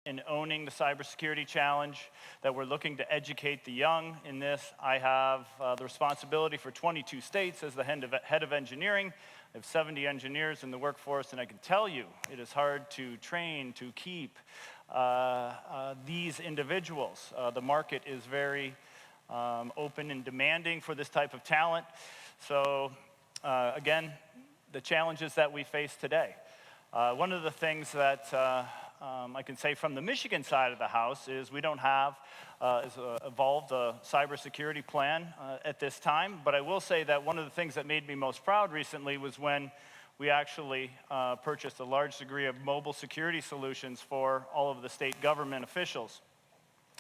in owning the cybersecurity challenge, that we're looking to educate the young in this. I have the responsibility for 22 states as the head of engineering. I have 70 engineers in the workforce, and I can tell you it is hard to train, to keep these individuals. The market is very open and demanding for this type of talent. So again, the challenges that we face today. One of the things that I can say from the Michigan side of the house is we don't have evolved a cybersecurity plan at this time, but I will say that one of the things that made me most proud recently was when we actually purchased a large degree of mobile security solutions for all of the state government officials.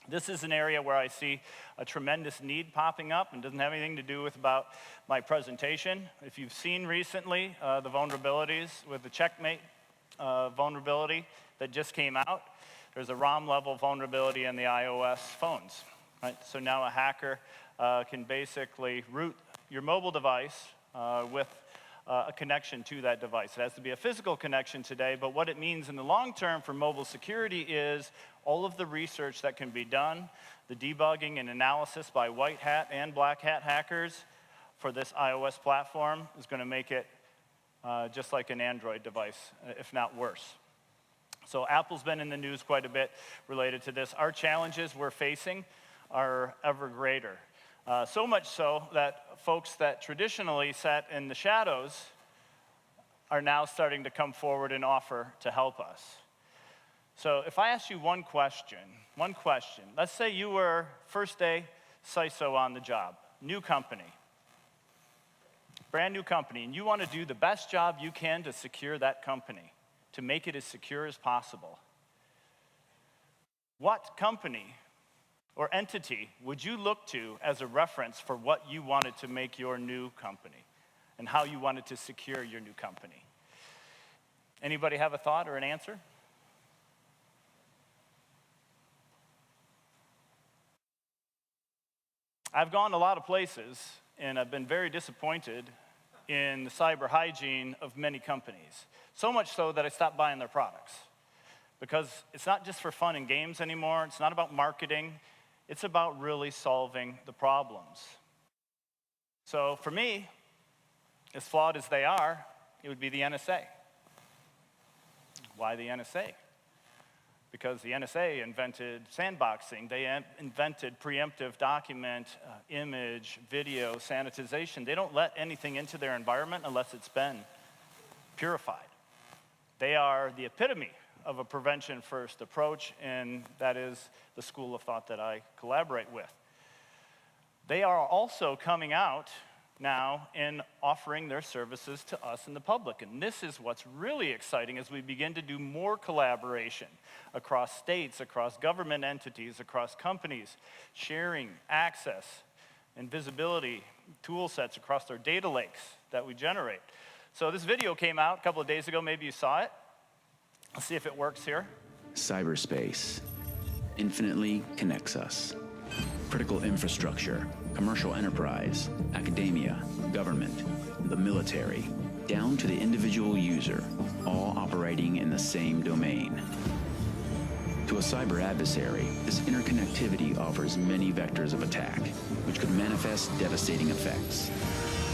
This is an area where I see a tremendous need popping up and doesn't have anything to do with about my presentation. If you've seen recently the vulnerabilities with the Checkmate vulnerability that just came out, there's a ROM-level vulnerability in the iOS phones. Right? So now a hacker can basically root your mobile device with a connection to that device. It has to be a physical connection today, but what it means in the long term for mobile security is all of the research that can be done, the debugging and analysis by white hat and black hat hackers for this iOS platform is going to make it just like an Android device, if not worse. So Apple's been in the news quite a bit related to this. Our challenges we're facing are ever greater. So much so that folks that traditionally sat in the shadows are now starting to come forward and offer to help us. So if I ask you one question, let's say you were first day CISO on the job, new company, brand new company, and you want to do the best job you can to secure that company, to make it as secure as possible. What company or entity would you look to as a reference for what you wanted to make your new company and how you wanted to secure your new company? Anybody have a thought or an answer? I've gone a lot of places, and I've been very disappointed in the cyber hygiene of many companies. So much so that I stopped buying their products. Because it's not just for fun and games anymore. It's not about marketing. It's about really solving the problems. So for me, as flawed as they are, it would be the NSA. Why the NSA? Because the NSA invented sandboxing. They invented preemptive document, image, video, sanitization. They don't let anything into their environment unless it's been purified. They are the epitome of a prevention-first approach, and that is the school of thought that I collaborate with. They are also coming out now and offering their services to us in the public, and this is what's really exciting as we begin to do more collaboration across states, across government entities, across companies, sharing access and visibility tool sets across their data lakes that we generate. So this video came out a couple of days ago, maybe you saw it. Let's see if it works here. Cyberspace infinitely connects us. Critical infrastructure, commercial enterprise, academia, government, the military, down to the individual user, all operating in the same domain. To a cyber adversary, this interconnectivity offers many vectors of attack, which could manifest devastating effects.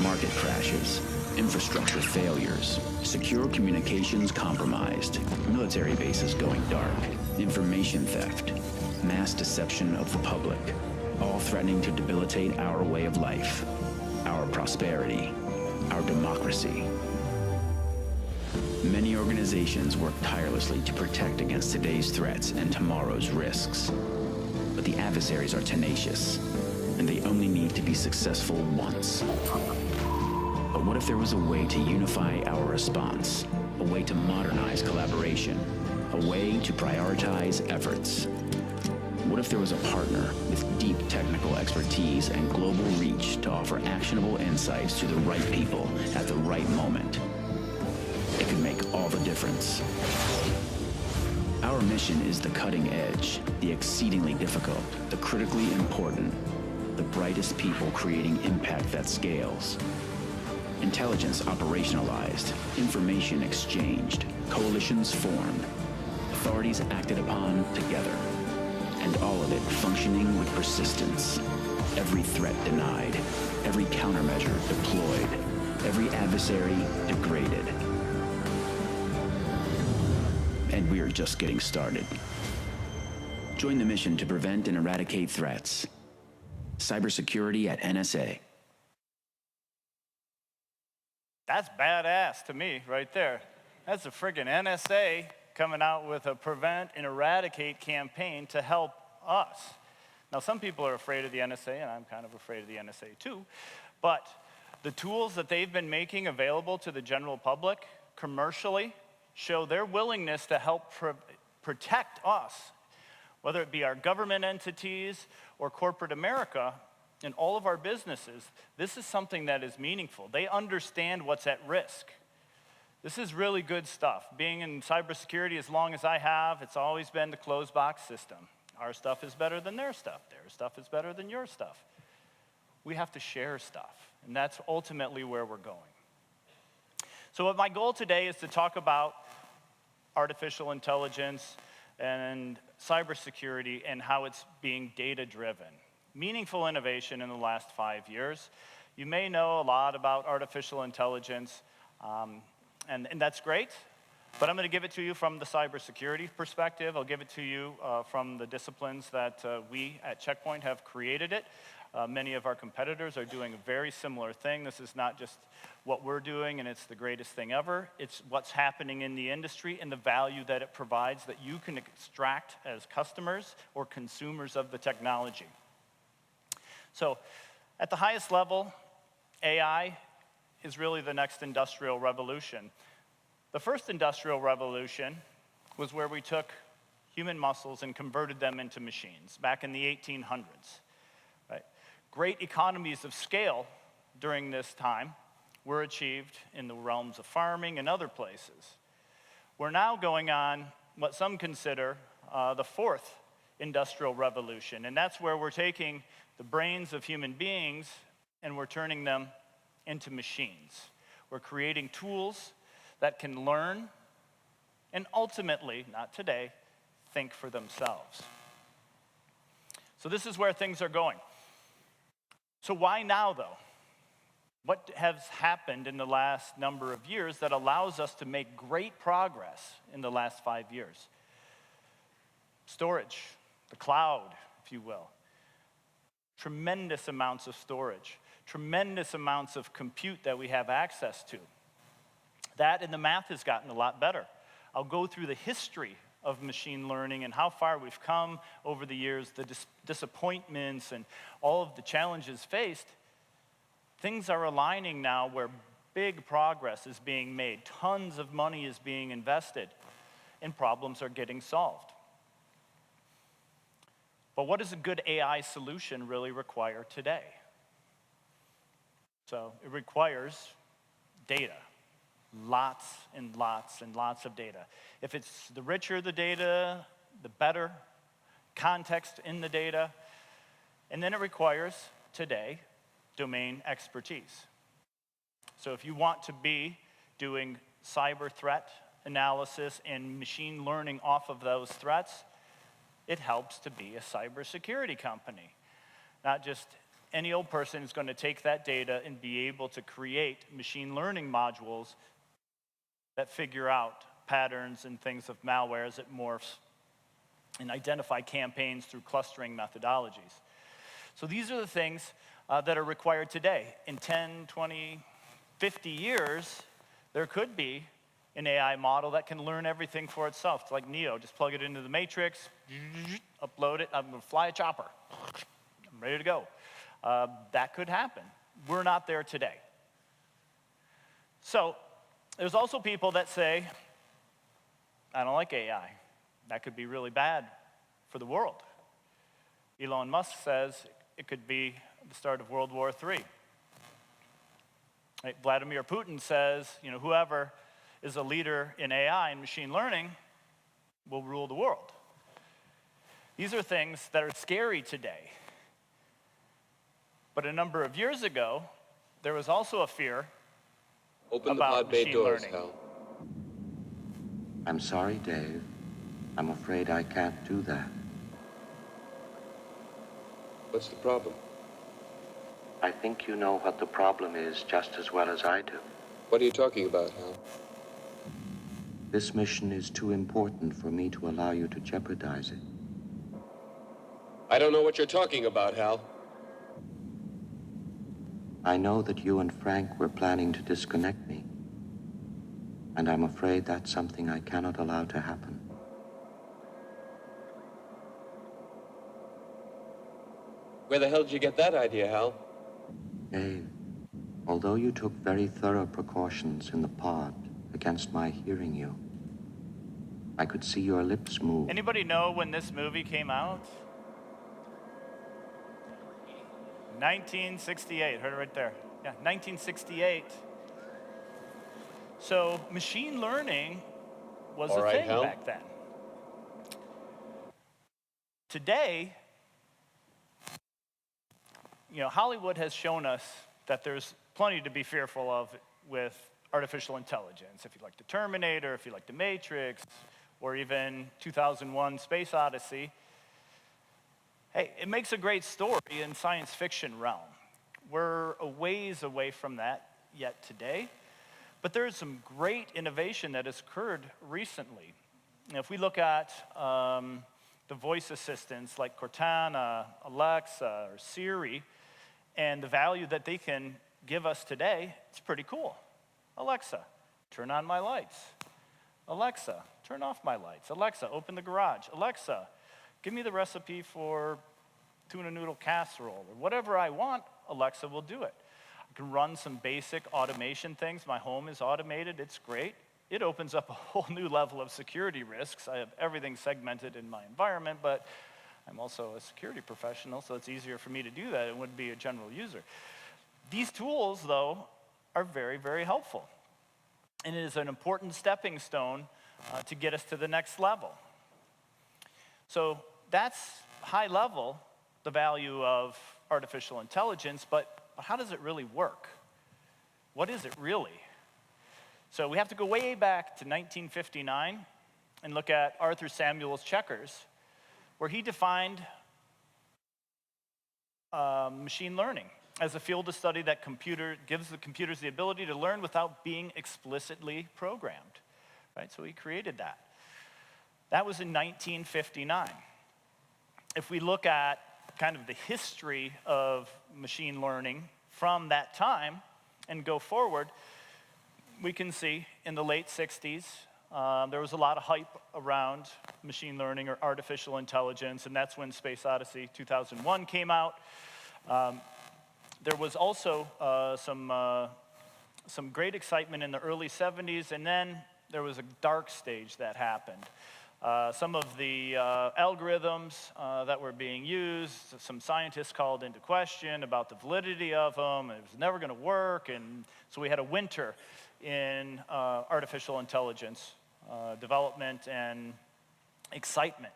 Market crashes, infrastructure failures, secure communications compromised, military bases going dark, information theft, mass deception of the public, all threatening to debilitate our way of life, our prosperity, our democracy. Many organizations work tirelessly to protect against today's threats and tomorrow's risks. But the adversaries are tenacious, and they only need to be successful once. But what if there was a way to unify our response, a way to modernize collaboration, a way to prioritize efforts? What if there was a partner with deep technical expertise and global reach to offer actionable insights to the right people at the right moment? It could make all the difference. Our mission is the cutting edge, the exceedingly difficult, the critically important, the brightest people creating impact that scales. Intelligence operationalized, information exchanged, coalitions formed, authorities acted upon together. functioning with persistence. Every threat denied, every countermeasure deployed, every adversary degraded. And we're just getting started. Join the mission to prevent and eradicate threats. Cybersecurity at NSA. That's badass to me right there. That's the friggin' NSA coming out with a prevent and eradicate campaign to help us. Now, some people are afraid of the NSA, and I'm kind of afraid of the NSA too, but the tools that they've been making available to the general public commercially show their willingness to help protect us, whether it be our government entities or corporate America and all of our businesses. This is something that is meaningful. They understand what's at risk. This is really good stuff. Being in cybersecurity as long as I have, it's always been the closed box system. Our stuff is better than their stuff. Their stuff is better than your stuff. We have to share stuff, and that's ultimately where we're going. So what my goal today is to talk about artificial intelligence and cybersecurity and how it's being data-driven. Meaningful innovation in the last 5 years. You may know a lot about artificial intelligence, and that's great, but I'm going to give it to you from the cybersecurity perspective. I'll give it to you from the disciplines that we at Checkpoint have created it. Many of our competitors are doing a very similar thing. This is not just what we're doing and it's the greatest thing ever. It's what's happening in the industry and the value that it provides that you can extract as customers or consumers of the technology. So at the highest level, AI is really the next industrial revolution. The first industrial revolution was where we took human muscles and converted them into machines back in the 1800s. Right? Great economies of scale during this time were achieved in the realms of farming and other places. We're now going on what some consider the fourth industrial revolution, and that's where we're taking the brains of human beings and we're turning them into machines. We're creating tools that can learn and ultimately, not today, think for themselves. So this is where things are going. So why now, though? What has happened in the last number of years that allows us to make great progress in the last 5 years? Storage, the cloud, if you will. Tremendous amounts of storage, tremendous amounts of compute that we have access to. That and the math has gotten a lot better. I'll go through the history of machine learning and how far we've come over the years, the disappointments and all of the challenges faced. Things are aligning now where big progress is being made, tons of money is being invested, and problems are getting solved. But what does a good AI solution really require today? So it requires data, lots and lots and lots of data. If it's the richer the data, the better context in the data. And then it requires, today, domain expertise. So if you want to be doing cyber threat analysis and machine learning off of those threats, it helps to be a cybersecurity company. Not just any old person is going to take that data and be able to create machine learning modules that figure out patterns and things of malware as it morphs and identify campaigns through clustering methodologies. So these are the things that are required today. In 10, 20, 50 years, there could be an AI model that can learn everything for itself. It's like Neo, just plug it into the matrix, upload it, I'm gonna fly a chopper. I'm ready to go. That could happen. We're not there today. So there's also people that say, I don't like AI. That could be really bad for the world. Elon Musk says it could be the start of World War III. Right? Vladimir Putin says, whoever is a leader in AI and machine learning will rule the world. These are things that are scary today. But a number of years ago, there was also a fear about machine learning. Hal. I'm sorry, Dave. I'm afraid I can't do that. What's the problem? I think you know what the problem is just as well as I do. What are you talking about, Hal? This mission is too important for me to allow you to jeopardize it. I don't know what you're talking about, Hal. I know that you and Frank were planning to disconnect me, and I'm afraid that's something I cannot allow to happen. Where the hell did you get that idea, Hal? Dave, although you took very thorough precautions in the pod against my hearing you, I could see your lips move. Anybody know when this movie came out? 1968, heard it right there. Yeah, 1968. So machine learning was All a right, thing Hal. back then. Today, Hollywood has shown us that there's plenty to be fearful of with artificial intelligence. If you like the Terminator, if you like the Matrix, or even 2001 Space Odyssey, hey, it makes a great story in science fiction realm. We're a ways away from that yet today, but there is some great innovation that has occurred recently. If we look at the voice assistants like Cortana, Alexa, or Siri, and the value that they can give us today, it's pretty cool. Alexa, turn on my lights. Alexa, turn off my lights. Alexa, open the garage. Alexa, give me the recipe for tuna noodle casserole, or whatever I want, Alexa will do it. I can run some basic automation things. My home is automated, it's great. It opens up a whole new level of security risks. I have everything segmented in my environment, but I'm also a security professional, so it's easier for me to do that. It wouldn't be a general user. These tools, though, are very, very helpful. And it is an important stepping stone to get us to the next level. So that's high level, the value of artificial intelligence, but how does it really work? What is it really? So we have to go way back to 1959 and look at Arthur Samuel's checkers, where he defined machine learning as a field of study that gives the computers the ability to learn without being explicitly programmed. Right? So he created that. That was in 1959. If we look at kind of the history of machine learning from that time and go forward, we can see in the late 60s, there was a lot of hype around machine learning or artificial intelligence, and that's when Space Odyssey 2001 came out. There was also some great excitement in the early 70s, and then there was a dark stage that happened. Some of the algorithms that were being used, some scientists called into question about the validity of them, and it was never going to work, and so we had a winter in artificial intelligence development and excitement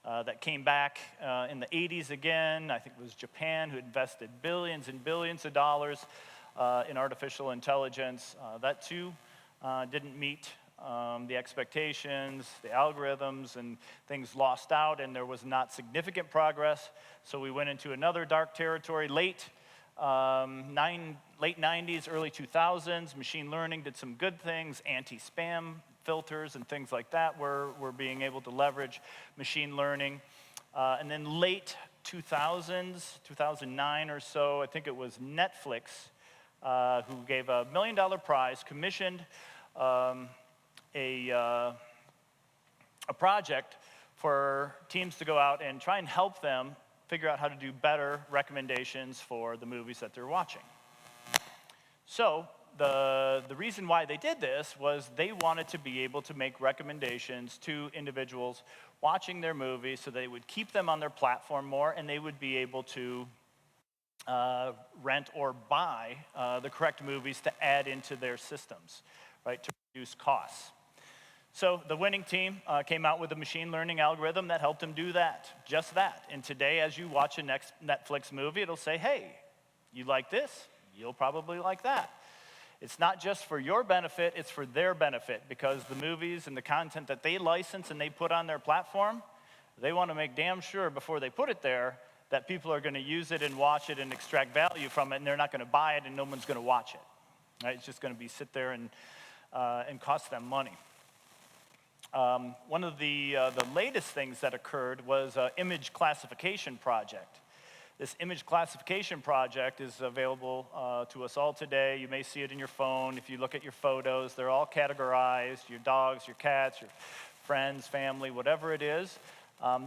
that came back in the 80s again. I think it was Japan who invested billions and billions of dollars in artificial intelligence. That too didn't meet the expectations, the algorithms, and things lost out, and there was not significant progress. So we went into another dark territory. Late 90s, early 2000s, machine learning did some good things. Anti-spam filters and things like that were being able to leverage machine learning. And then late 2000s, 2009 or so, I think it was Netflix who gave a $1 million prize, commissioned a project for teams to go out and try and help them figure out how to do better recommendations for the movies that they're watching. So the reason why they did this was they wanted to be able to make recommendations to individuals watching their movies so they would keep them on their platform more, and they would be able to rent or buy the correct movies to add into their systems, right, to reduce costs. So the winning team came out with a machine learning algorithm that helped them do that, just that. And today, as you watch a next Netflix movie, it'll say, hey, you like this? You'll probably like that. It's not just for your benefit, it's for their benefit, because the movies and the content that they license and they put on their platform, they want to make damn sure before they put it there that people are going to use it and watch it and extract value from it, and they're not going to buy it, and no one's going to watch it. Right? It's just going to be sit there and cost them money. One of the latest things that occurred was an image classification project. This image classification project is available to us all today. You may see it in your phone. If you look at your photos, they're all categorized, your dogs, your cats, your friends, family, whatever it is.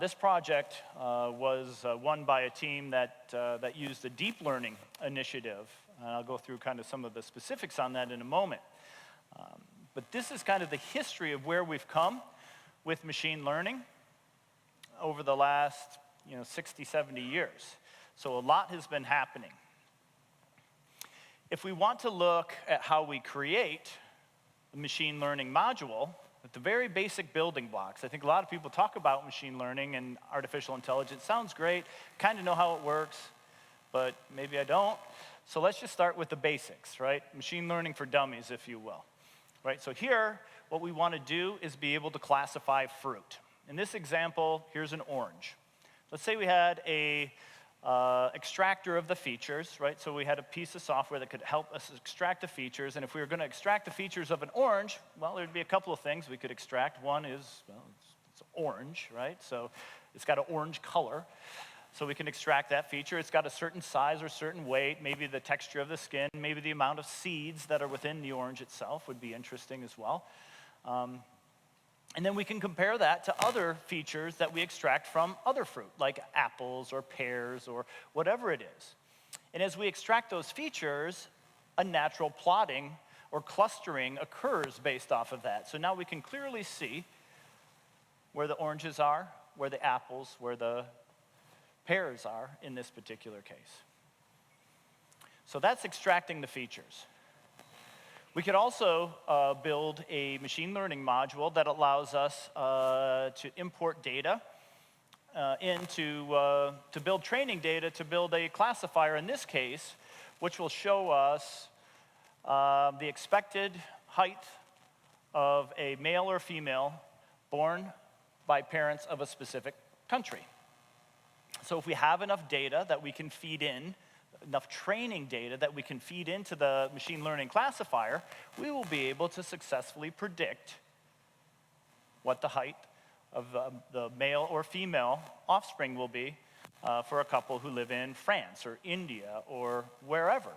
This project was won by a team that used a deep learning initiative. And I'll go through kind of some of the specifics on that in a moment. But this is kind of the history of where we've come with machine learning over the last 60, 70 years. So a lot has been happening. If we want to look at how we create the machine learning module, at the very basic building blocks, I think a lot of people talk about machine learning and artificial intelligence. Sounds great, kind of know how it works, but maybe I don't. So let's just start with the basics, right? Machine learning for dummies, if you will. Right, so here, what we want to do is be able to classify fruit. In this example, here's an orange. Let's say we had a extractor of the features, right? So we had a piece of software that could help us extract the features, and if we were going to extract the features of an orange, well, there'd be a couple of things we could extract. One is, well, it's orange, right? So it's got an orange color. So we can extract that feature. It's got a certain size or certain weight, maybe the texture of the skin, maybe the amount of seeds that are within the orange itself would be interesting as well. And then we can compare that to other features that we extract from other fruit, like apples or pears or whatever it is. And as we extract those features, a natural plotting or clustering occurs based off of that. So now we can clearly see where the oranges are, where the apples, where the pears are in this particular case. So that's extracting the features. We could also build a machine learning module that allows us to import data to build training data, to build a classifier in this case, which will show us the expected height of a male or female born by parents of a specific country. So if we have enough data that we can feed in, enough training data that we can feed into the machine learning classifier, we will be able to successfully predict what the height of the male or female offspring will be for a couple who live in France or India or wherever.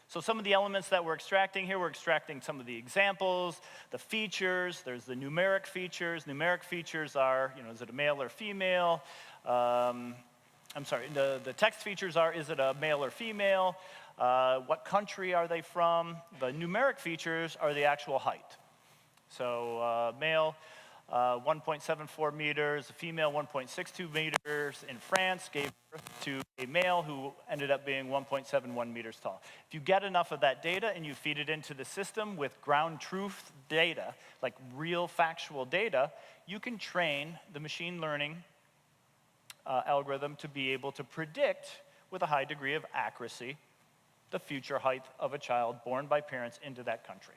So some of the elements that we're extracting here, we're extracting some of the examples, the features, there's the numeric features. Numeric features are, is it a male or female? I'm sorry, the text features are, is it a male or female? What country are they from? The numeric features are the actual height. So male, 1.74 meters, a female 1.62 meters in France, gave birth to a male who ended up being 1.71 meters tall. If you get enough of that data and you feed it into the system with ground truth data, like real factual data, you can train the machine learning algorithm to be able to predict with a high degree of accuracy the future height of a child born by parents into that country.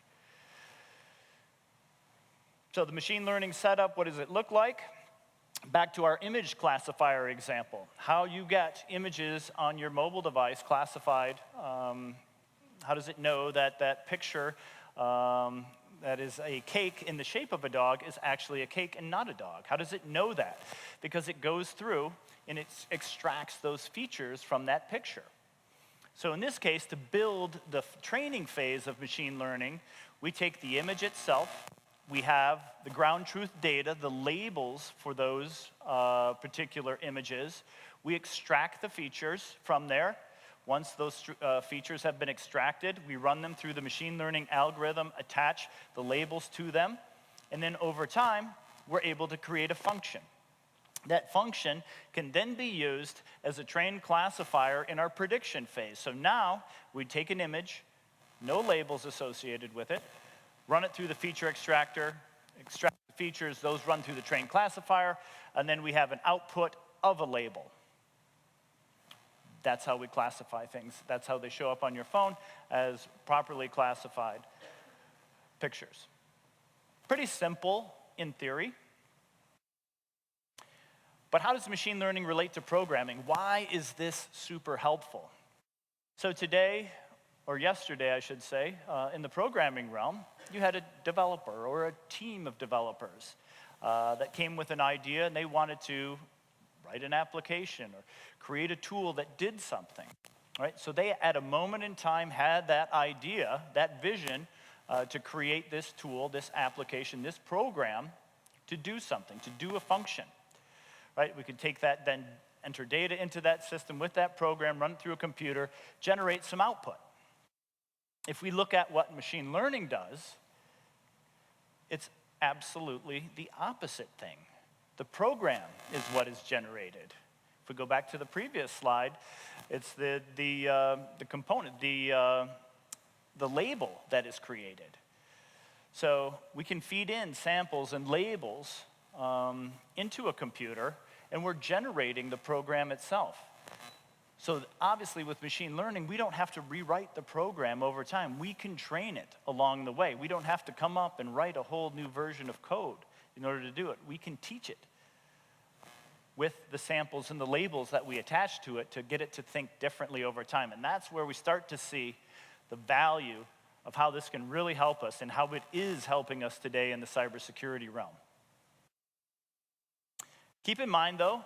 So the machine learning setup, what does it look like? Back to our image classifier example. How you get images on your mobile device classified. How does it know that that picture that is a cake in the shape of a dog is actually a cake and not a dog? How does it know that? Because it goes through and it extracts those features from that picture. So in this case, to build the training phase of machine learning, we take the image itself. We have the ground truth data, the labels for those particular images. We extract the features from there. Once those features have been extracted, we run them through the machine learning algorithm, attach the labels to them, and then over time, we're able to create a function. That function can then be used as a trained classifier in our prediction phase. So now, we take an image, no labels associated with it, run it through the feature extractor, extract the features, those run through the trained classifier, and then we have an output of a label. That's how we classify things. That's how they show up on your phone as properly classified pictures. Pretty simple in theory. But how does machine learning relate to programming? Why is this super helpful? So today, or yesterday I should say, in the programming realm, you had a developer or a team of developers that came with an idea and they wanted to write an application or create a tool that did something, right? So they, at a moment in time, had that idea, that vision to create this tool, this application, this program to do something, to do a function, right? We could take that, then enter data into that system with that program, run it through a computer, generate some output. If we look at what machine learning does, it's absolutely the opposite thing. The program is what is generated. If we go back to the previous slide, it's the component, the label that is created. So we can feed in samples and labels into a computer, and we're generating the program itself. So obviously with machine learning, we don't have to rewrite the program over time. We can train it along the way. We don't have to come up and write a whole new version of code in order to do it. We can teach it with the samples and the labels that we attach to it to get it to think differently over time. And that's where we start to see the value of how this can really help us and how it is helping us today in the cybersecurity realm. Keep in mind, though,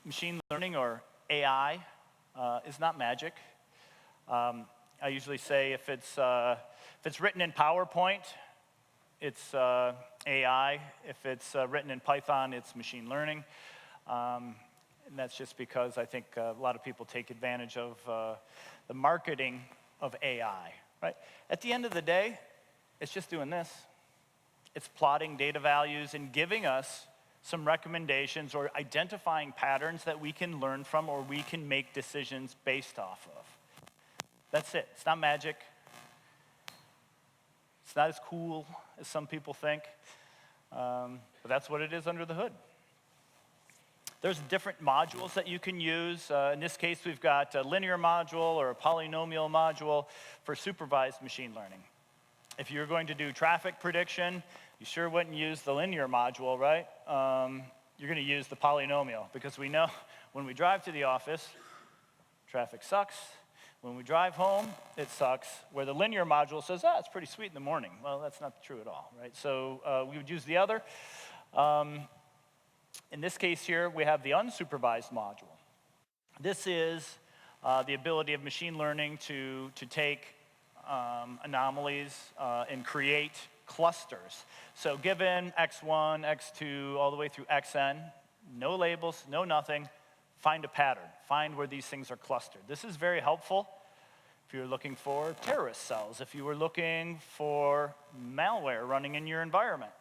machine learning or AI is not magic. I usually say if it's written in PowerPoint, it's AI. If it's written in Python, it's machine learning. And that's just because I think a lot of people take advantage of the marketing of AI, right? At the end of the day, it's just doing this. It's plotting data values and giving us some recommendations or identifying patterns that we can learn from or we can make decisions based off of. That's it. It's not magic. It's not as cool as some people think, but that's what it is under the hood. There's different modules that you can use. In this case, we've got a linear module or a polynomial module for supervised machine learning. If you're going to do traffic prediction, you sure wouldn't use the linear module, right? You're going to use the polynomial because we know when we drive to the office, traffic sucks. When we drive home, it sucks. Where the linear module says, it's pretty sweet in the morning. Well, that's not true at all, right? So we would use the other. In this case here, we have the unsupervised module. This is the ability of machine learning to take anomalies and create clusters. So given x1, x2, all the way through xn, no labels, no nothing, find a pattern. Find where these things are clustered. This is very helpful if you're looking for terrorist cells, if you were looking for malware running in your environment.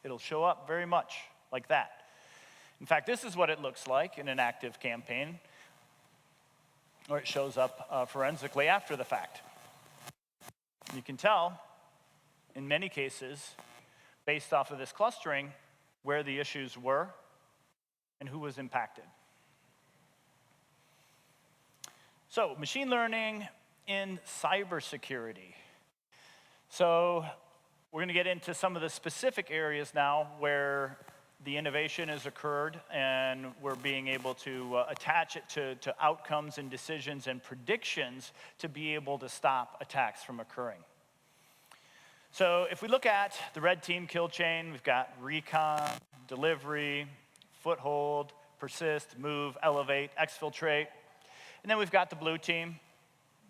It'll show up very much like that. In fact, this is what it looks like in an active campaign, or it shows up forensically after the fact. You can tell, in many cases, based off of this clustering, where the issues were and who was impacted. So, machine learning in cybersecurity. So, we're going to get into some of the specific areas now where the innovation has occurred and we're being able to attach it to outcomes and decisions and predictions to be able to stop attacks from occurring. So if we look at the red team kill chain, we've got recon, delivery, foothold, persist, move, elevate, exfiltrate. And then we've got the blue team,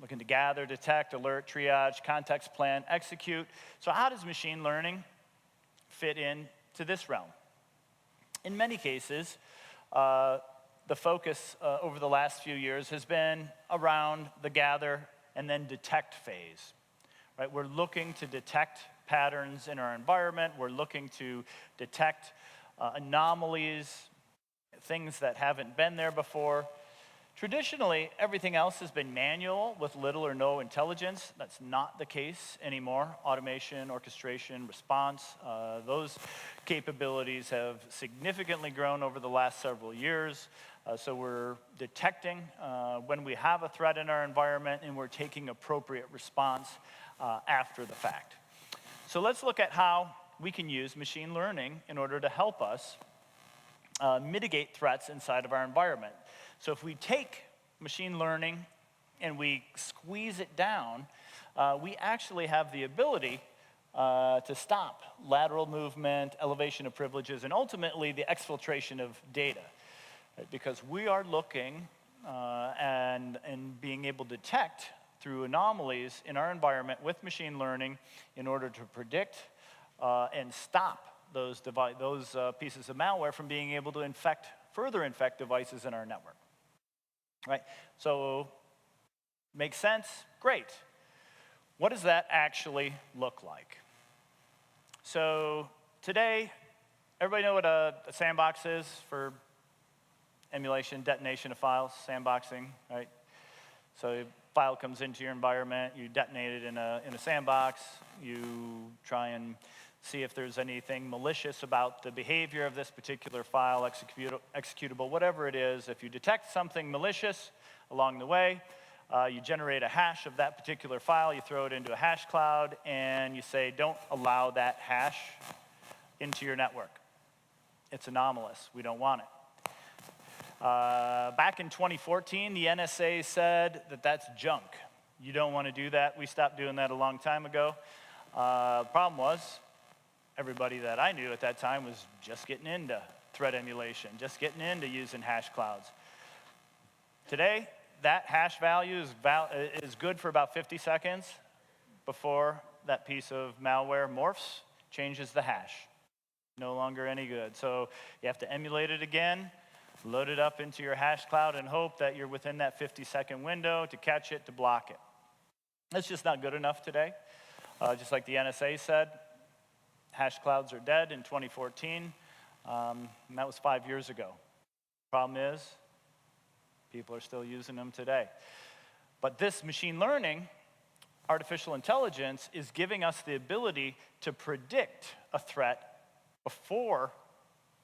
looking to gather, detect, alert, triage, context plan, execute. So how does machine learning fit into this realm? In many cases, the focus over the last few years has been around the gather and then detect phase. Right? We're looking to detect patterns in our environment. We're looking to detect anomalies, things that haven't been there before. Traditionally, everything else has been manual with little or no intelligence. That's not the case anymore. Automation, orchestration, response, those capabilities have significantly grown over the last several years. So we're detecting when we have a threat in our environment and we're taking appropriate response after the fact. So let's look at how we can use machine learning in order to help us mitigate threats inside of our environment. So if we take machine learning and we squeeze it down, we actually have the ability to stop lateral movement, elevation of privileges, and ultimately the exfiltration of data. Right? Because we are looking and being able to detect through anomalies in our environment with machine learning in order to predict and stop those pieces of malware from being able to further infect devices in our network. Right? So, makes sense? Great. What does that actually look like? So today, everybody know what a sandbox is for emulation, detonation of files, sandboxing, right? So a file comes into your environment, you detonate it in a sandbox, you try and see if there's anything malicious about the behavior of this particular file, executable, whatever it is. If you detect something malicious along the way, you generate a hash of that particular file, you throw it into a hash cloud, and you say, don't allow that hash into your network. It's anomalous. We don't want it. Back in 2014, the NSA said that that's junk. You don't want to do that. We stopped doing that a long time ago. The problem was, everybody that I knew at that time was just getting into threat emulation, just getting into using hash clouds. Today, that hash value is good for about 50 seconds before that piece of malware morphs, changes the hash. No longer any good. So you have to emulate it again, load it up into your hash cloud, and hope that you're within that 50-second window to catch it, to block it. That's just not good enough today. Just like the NSA said, hash clouds are dead in 2014, and that was 5 years ago. Problem is, people are still using them today. But this machine learning, artificial intelligence, is giving us the ability to predict a threat before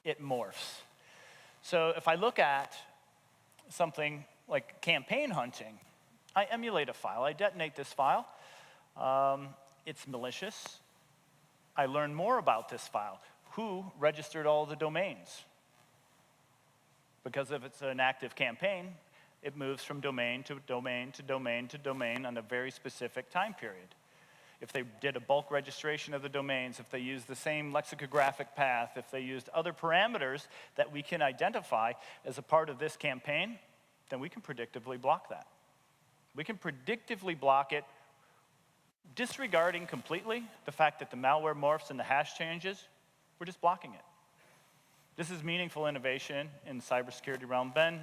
it morphs. So if I look at something like campaign hunting, I emulate a file, I detonate this file, it's malicious. I learn more about this file. Who registered all the domains? Because if it's an active campaign, it moves from domain to domain to domain to domain on a very specific time period. If they did a bulk registration of the domains, if they used the same lexicographic path, if they used other parameters that we can identify as a part of this campaign, then we can predictively block that. We can predictively block it, disregarding completely the fact that the malware morphs and the hash changes. We're just blocking it. This is meaningful innovation in the cybersecurity realm, been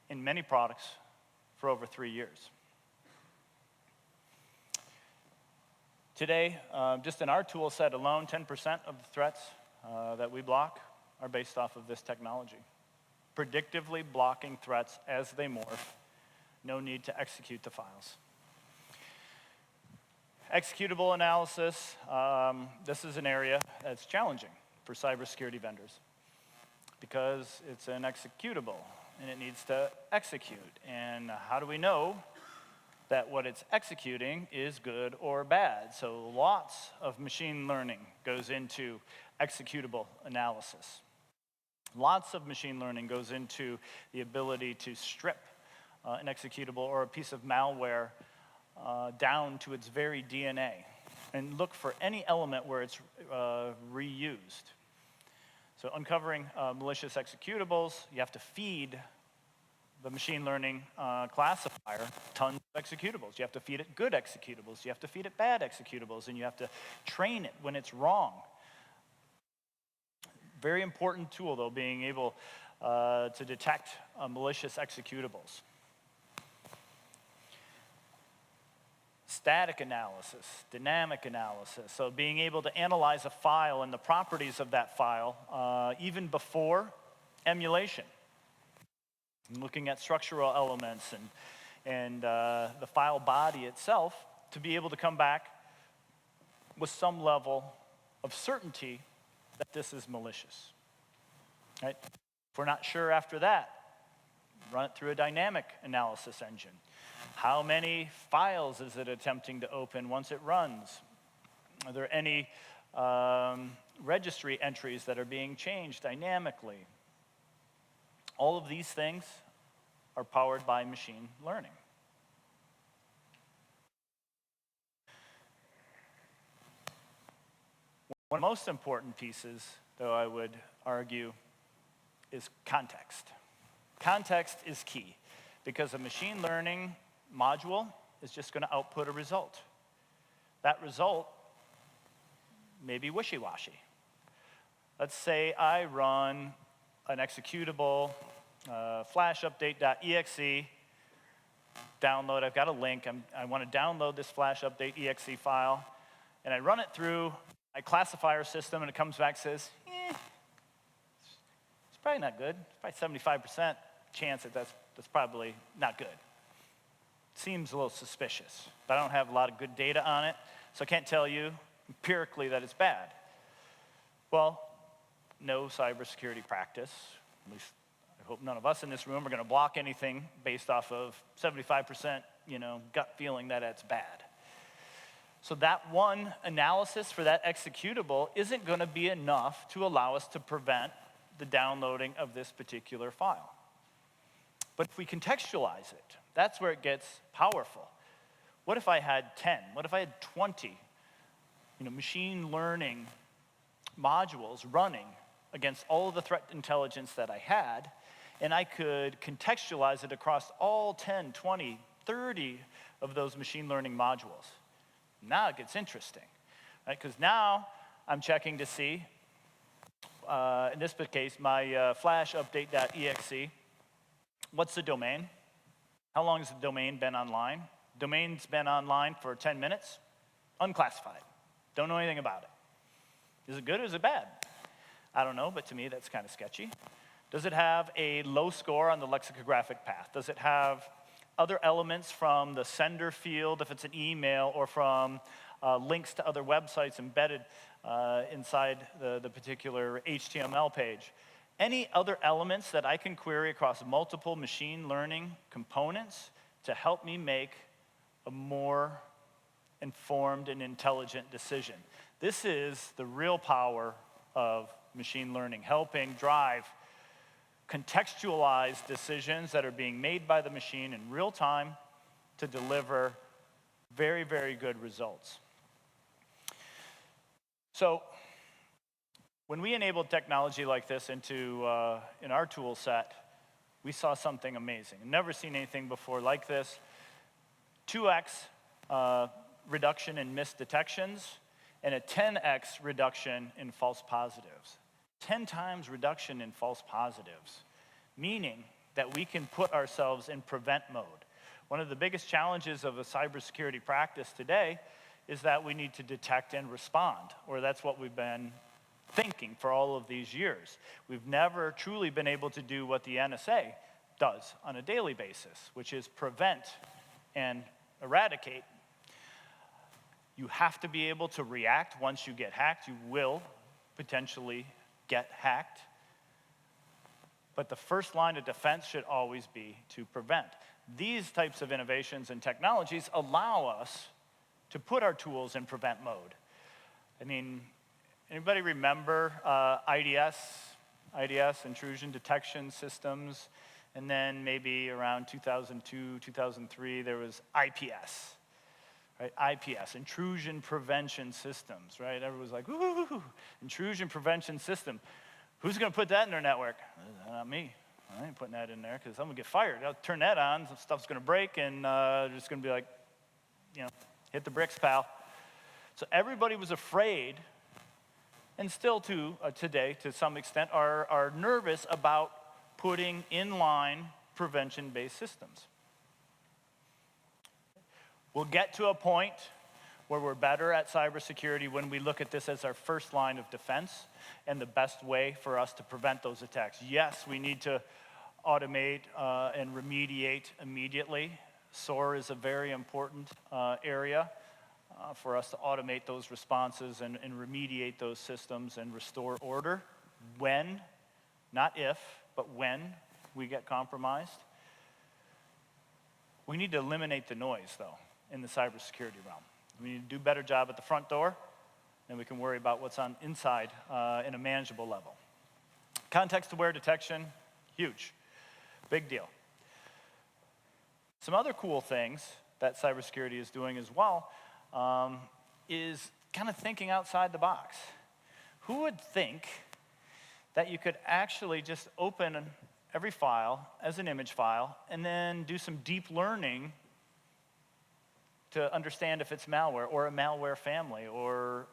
in many products for over 3 years. Today, just in our tool set alone, 10% of the threats that we block are based off of this technology. Predictively blocking threats as they morph. No need to execute the files. Executable analysis, this is an area that's challenging for cybersecurity vendors because it's an executable and it needs to execute. And how do we know that what it's executing is good or bad? So lots of machine learning goes into executable analysis. Lots of machine learning goes into the ability to strip an executable or a piece of malware down to its very DNA and look for any element where it's reused. So uncovering malicious executables, you have to feed the machine learning classifier tons of executables. You have to feed it good executables. You have to feed it bad executables, and you have to train it when it's wrong. Very important tool, though, being able to detect malicious executables. Static analysis, dynamic analysis, so being able to analyze a file and the properties of that file even before emulation. Looking at structural elements and the file body itself to be able to come back with some level of certainty that this is malicious. Right? If we're not sure after that, run it through a dynamic analysis engine. How many files is it attempting to open once it runs? Are there any registry entries that are being changed dynamically? All of these things are powered by machine learning. One of the most important pieces, though, I would argue, is context. Context is key, because a machine learning module is just going to output a result. That result may be wishy-washy. Let's say I run an executable, flash update.exe, download, I've got a link, I want to download this flash update.exe file, and I run it through my classifier system, and it comes back and says, it's probably not good. It's probably 75% chance that that's probably not good. Seems a little suspicious, but I don't have a lot of good data on it, so I can't tell you empirically that it's bad. Well, no cybersecurity practice, at least I hope none of us in this room are going to block anything based off of 75%, gut feeling that it's bad. So that one analysis for that executable isn't going to be enough to allow us to prevent the downloading of this particular file. But if we contextualize it, that's where it gets powerful. What if I had 10? What if I had 20 machine learning modules running against all of the threat intelligence that I had, and I could contextualize it across all 10, 20, 30 of those machine learning modules? Now it gets interesting, right? Because now I'm checking to see, in this case, my flash update.exe, what's the domain? How long has the domain been online? Domain's been online for 10 minutes, unclassified. Don't know anything about it. Is it good or is it bad? I don't know, but to me that's kind of sketchy. Does it have a low score on the lexicographic path? Does it have other elements from the sender field, if it's an email, or from links to other websites embedded inside the particular HTML page? Any other elements that I can query across multiple machine learning components to help me make a more informed and intelligent decision. This is the real power of machine learning, helping drive contextualized decisions that are being made by the machine in real time to deliver very, very good results. So when we enabled technology like this into in our tool set, we saw something amazing. Never seen anything before like this. 2x reduction in missed detections and a 10x reduction in false positives. 10 times reduction in false positives, meaning that we can put ourselves in prevent mode. One of the biggest challenges of a cybersecurity practice today is that we need to detect and respond, or that's what we've been thinking for all of these years. We've never truly been able to do what the NSA does on a daily basis, which is prevent and eradicate. You have to be able to react once you get hacked. You will potentially get hacked. But the first line of defense should always be to prevent. These types of innovations and technologies allow us to put our tools in prevent mode. I mean, anybody remember IDS, intrusion detection systems? And then maybe around 2002, 2003, there was IPS. Right? IPS, intrusion prevention systems, right? Everyone's like, ooh, intrusion prevention system. Who's going to put that in their network? Not me. I ain't putting that in there because I'm going to get fired. I'll turn that on, some stuff's going to break, and it's going to be like, hit the bricks, pal. So everybody was afraid, and still today, to some extent, are nervous about putting in-line prevention-based systems. We'll get to a point where we're better at cybersecurity when we look at this as our first line of defense and the best way for us to prevent those attacks. Yes, we need to automate and remediate immediately. SOAR is a very important area for us to automate those responses and remediate those systems and restore order when, not if, but when we get compromised. We need to eliminate the noise, though, in the cybersecurity realm. We need to do a better job at the front door, then we can worry about what's inside in a manageable level. Context-aware detection, huge. Big deal. Some other cool things that cybersecurity is doing as well is kind of thinking outside the box. Who would think that you could actually just open every file as an image file and then do some deep learning to understand if it's malware or a malware family or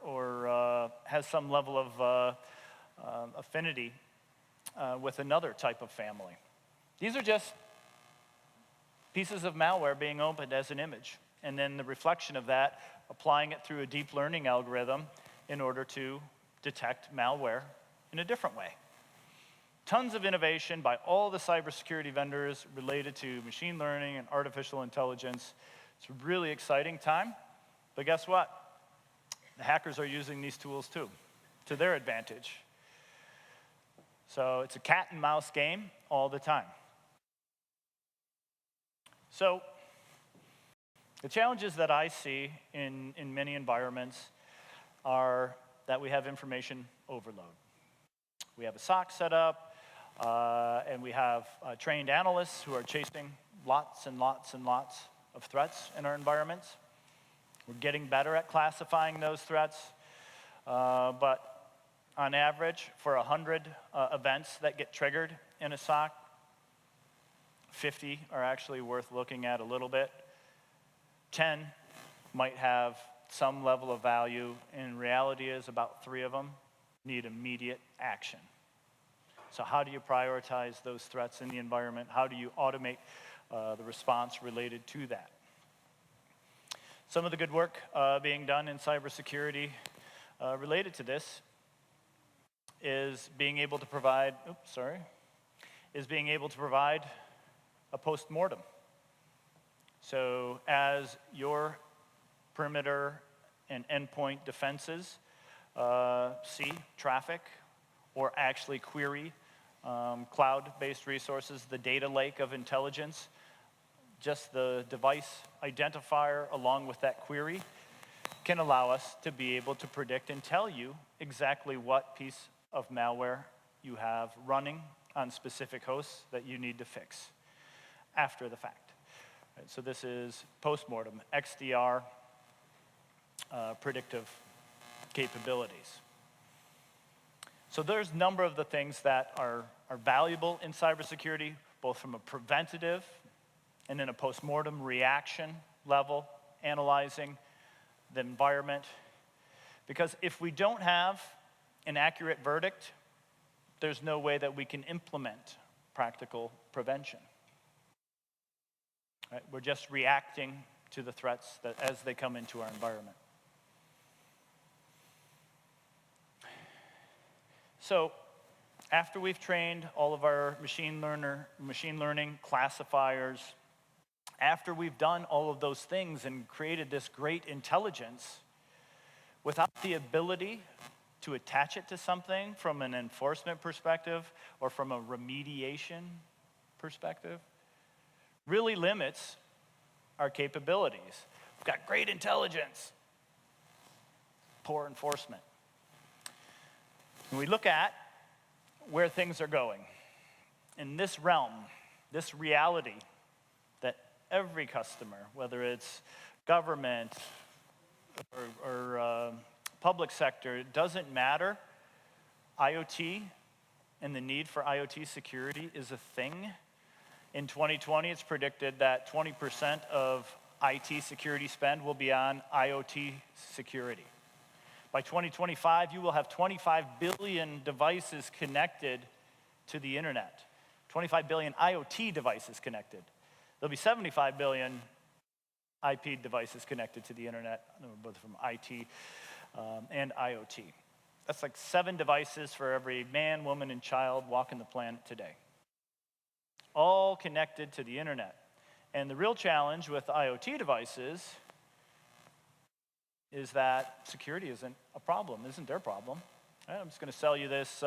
has some level of affinity with another type of family? These are just pieces of malware being opened as an image, and then the reflection of that, applying it through a deep learning algorithm in order to detect malware in a different way. Tons of innovation by all the cybersecurity vendors related to machine learning and artificial intelligence. It's a really exciting time, but guess what? The hackers are using these tools too, to their advantage. So it's a cat and mouse game all the time. So the challenges that I see in many environments are that we have information overload. We have a SOC set up, and we have trained analysts who are chasing lots and lots and lots of threats in our environments. We're getting better at classifying those threats, but on average, for 100 events that get triggered in a SOC, 50 are actually worth looking at a little bit. 10 might have some level of value, and reality is about 3 of them need immediate action. So how do you prioritize those threats in the environment? How do you automate the response related to that? Some of the good work being done in cybersecurity related to this is being able to provide, a post-mortem. So as your perimeter and endpoint defenses see traffic or actually query cloud-based resources, the data lake of intelligence, just the device identifier along with that query can allow us to be able to predict and tell you exactly what piece of malware you have running on specific hosts that you need to fix after the fact. Right, so this is post-mortem, XDR, predictive capabilities. So there's a number of the things that are valuable in cybersecurity, both from a preventative and in a post-mortem reaction level, analyzing the environment. Because if we don't have an accurate verdict, there's no way that we can implement practical prevention. Right? We're just reacting to the threats that as they come into our environment. So after we've trained all of our machine learning classifiers, after we've done all of those things and created this great intelligence, without the ability to attach it to something from an enforcement perspective or from a remediation perspective, really limits our capabilities. We've got great intelligence, poor enforcement. When we look at where things are going, in this realm, this reality that every customer, whether it's government or public sector, it doesn't matter, IoT and the need for IoT security is a thing. In 2020, it's predicted that 20% of IT security spend will be on IoT security. By 2025, you will have 25 billion devices connected to the internet. 25 billion IoT devices connected. There'll be 75 billion IP devices connected to the internet, both from IT and IoT. That's like 7 devices for every man, woman, and child walking the planet today. All connected to the internet. And the real challenge with IoT devices is that security isn't a problem, isn't their problem. I'm just going to sell you this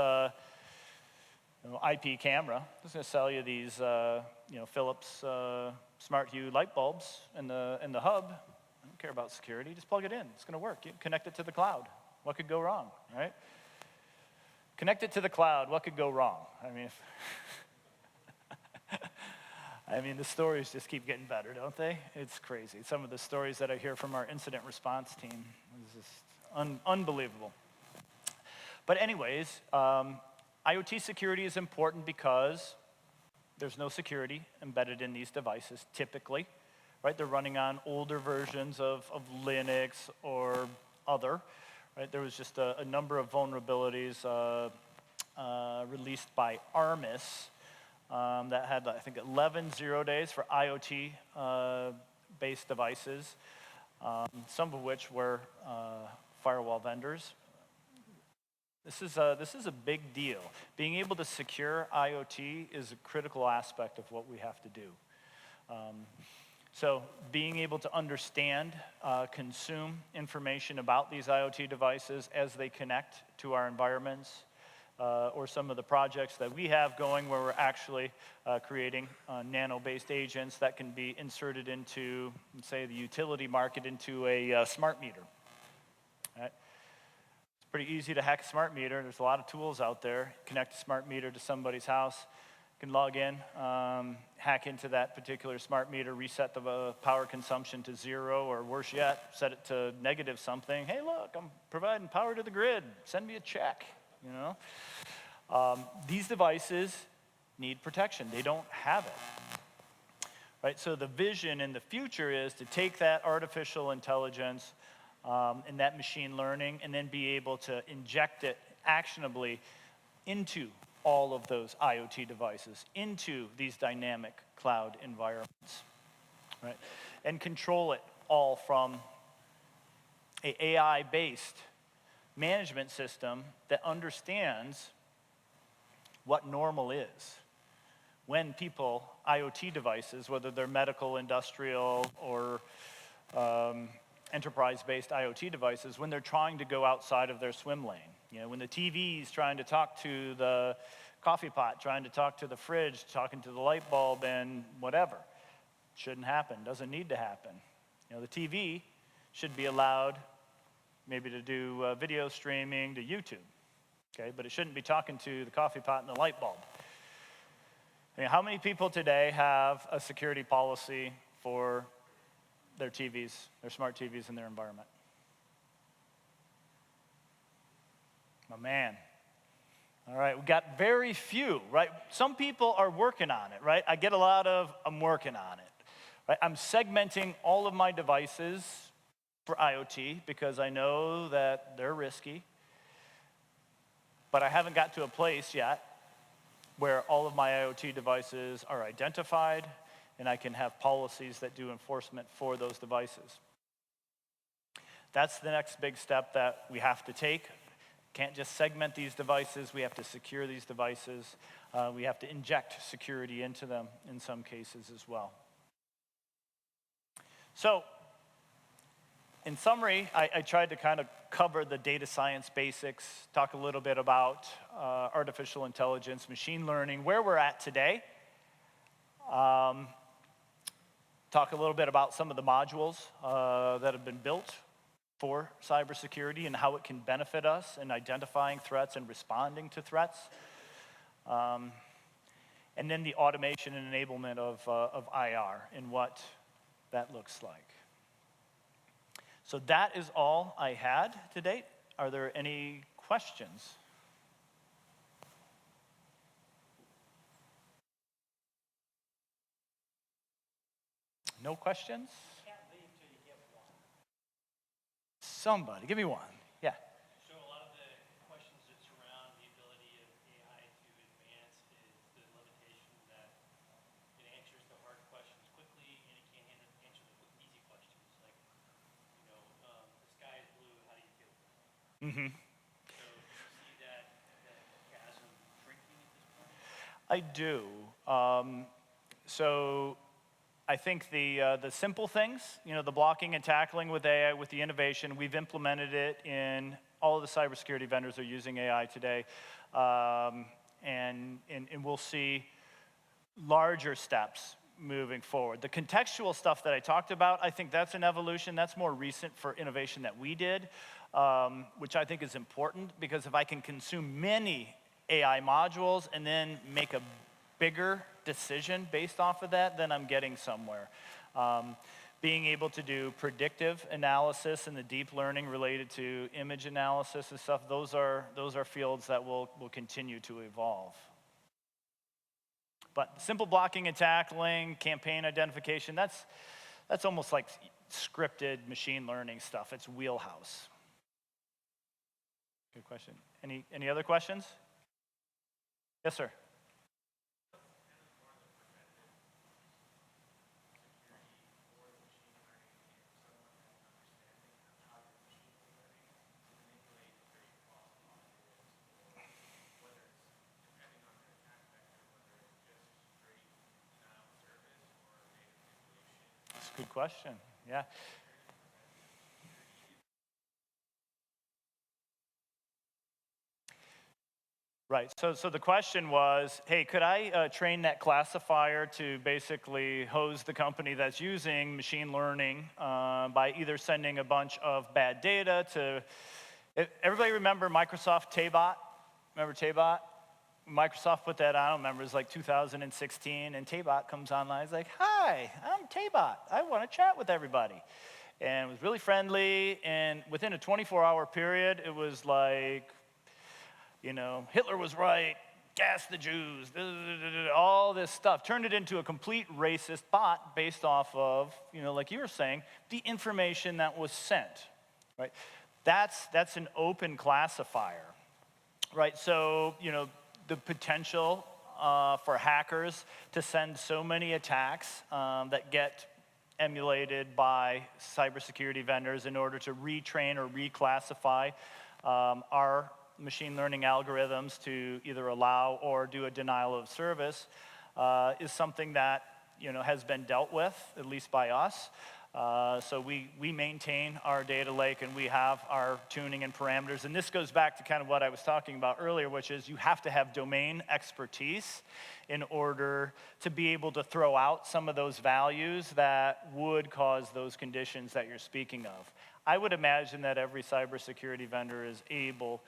IP camera. I'm just going to sell you these Philips Smart Hue light bulbs in the hub. I don't care about security. Just plug it in. It's going to work. You connect it to the cloud. What could go wrong, right? Connect it to the cloud. What could go wrong? I mean, I mean, the stories just keep getting better, don't they? It's crazy. Some of the stories that I hear from our incident response team is just unbelievable. But anyways, IoT security is important because there's no security embedded in these devices, typically, right? They're running on older versions of Linux or other, right? There was just a number of vulnerabilities released by Armis that had, I think, 11 zero days for IoT-based devices, some of which were firewall vendors. This is a big deal. Being able to secure IoT is a critical aspect of what we have to do. So being able to understand, consume information about these IoT devices as they connect to our environments, or some of the projects that we have going where we're actually creating nano-based agents that can be inserted into, say, the utility market into a smart meter. Right? It's pretty easy to hack a smart meter. There's a lot of tools out there. Connect a smart meter to somebody's house, can log in, hack into that particular smart meter, reset the power consumption to 0, or worse yet, set it to negative something. Hey, look, I'm providing power to the grid. Send me a check, you know? These devices need protection. They don't have it, right? So the vision in the future is to take that artificial intelligence and that machine learning and then be able to inject it actionably into all of those IoT devices, into these dynamic cloud environments, right? And control it all from an AI-based management system that understands what normal is. When people, IoT devices, whether they're medical, industrial, or enterprise-based IoT devices, when they're trying to go outside of their swim lane. You know, when the TV's trying to talk to the coffee pot, trying to talk to the fridge, talking to the light bulb, and whatever. Shouldn't happen, doesn't need to happen. You know, the TV should be allowed maybe to do video streaming to YouTube, okay? But it shouldn't be talking to the coffee pot and the light bulb. I mean, how many people today have a security policy for their TVs, their smart TVs in their environment? My man. All right, we got very few, right? Some people are working on it, right? I get a lot of, I'm working on it, right? I'm segmenting all of my devices for IoT because I know that they're risky, but I haven't got to a place yet where all of my IoT devices are identified and I can have policies that do enforcement for those devices. That's the next big step that we have to take. Can't just segment these devices. We have to secure these devices. We have to inject security into them in some cases as well. So, in summary, I tried to kind of cover the data science basics, talk a little bit about artificial intelligence, machine learning, where we're at today. Talk a little bit about some of the modules that have been built for cybersecurity and how it can benefit us in identifying threats and responding to threats. And then the automation and enablement of IR and what that looks like. So that is all I had to date. Are there any questions? No questions? Somebody, give me one. Yeah. So a lot of the questions that surround the ability of AI to advance is the limitation that it answers the hard questions quickly and it can't answer the easy questions. Like, you know, the sky is blue, how do you feel? Mm-hmm. So do you see that chasm shrinking at this point? I do. So I think the simple things, you know, the blocking and tackling with AI, with the innovation, we've implemented it in all of the cybersecurity vendors are using AI today. And we'll see larger steps moving forward. The contextual stuff that I talked about, I think that's an evolution. That's more recent for innovation that we did, which I think is important because if I can consume many AI modules and then make a bigger decision based off of that, then I'm getting somewhere. Being able to do predictive analysis and the deep learning related to image analysis and stuff, those are fields that will continue to evolve. But simple blocking and tackling, campaign identification, that's almost like scripted machine learning stuff. It's wheelhouse. Good question. Any other questions? Yes, sir. That's a good question. Yeah. Right, so the question was, hey, could I train that classifier to basically hose the company that's using machine learning by either sending a bunch of bad data to, everybody remember Microsoft Taybot? Remember Taybot? Microsoft put that on, I don't remember, it was like 2016, and Taybot comes online, it's like, hi, I'm Taybot, I want to chat with everybody. And it was really friendly, and within a 24-hour period, it was like, you know, Hitler was right, gas the Jews, all this stuff. Turned it into a complete racist bot based off of, you know, like you were saying, the information that was sent, right? That's an open classifier, right? So, you know, the potential for hackers to send so many attacks that get emulated by cybersecurity vendors in order to retrain or reclassify our machine learning algorithms to either allow or do a denial of service is something that, you know, has been dealt with, at least by us. So we maintain our data lake and we have our tuning and parameters. And this goes back to kind of what I was talking about earlier, which is you have to have domain expertise in order to be able to throw out some of those values that would cause those conditions that you're speaking of. I would imagine that every cybersecurity vendor is able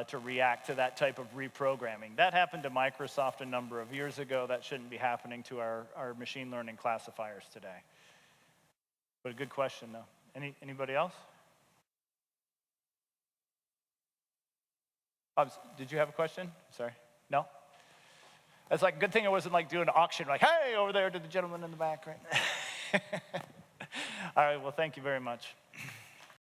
to react to that type of reprogramming. That happened to Microsoft a number of years ago. That shouldn't be happening to our machine learning classifiers today. But a good question, though. Anybody else? Did you have a question? Sorry. No? It's like a good thing it wasn't like doing an auction, like, hey, over there to the gentleman in the back, right? All right, well, thank you very much.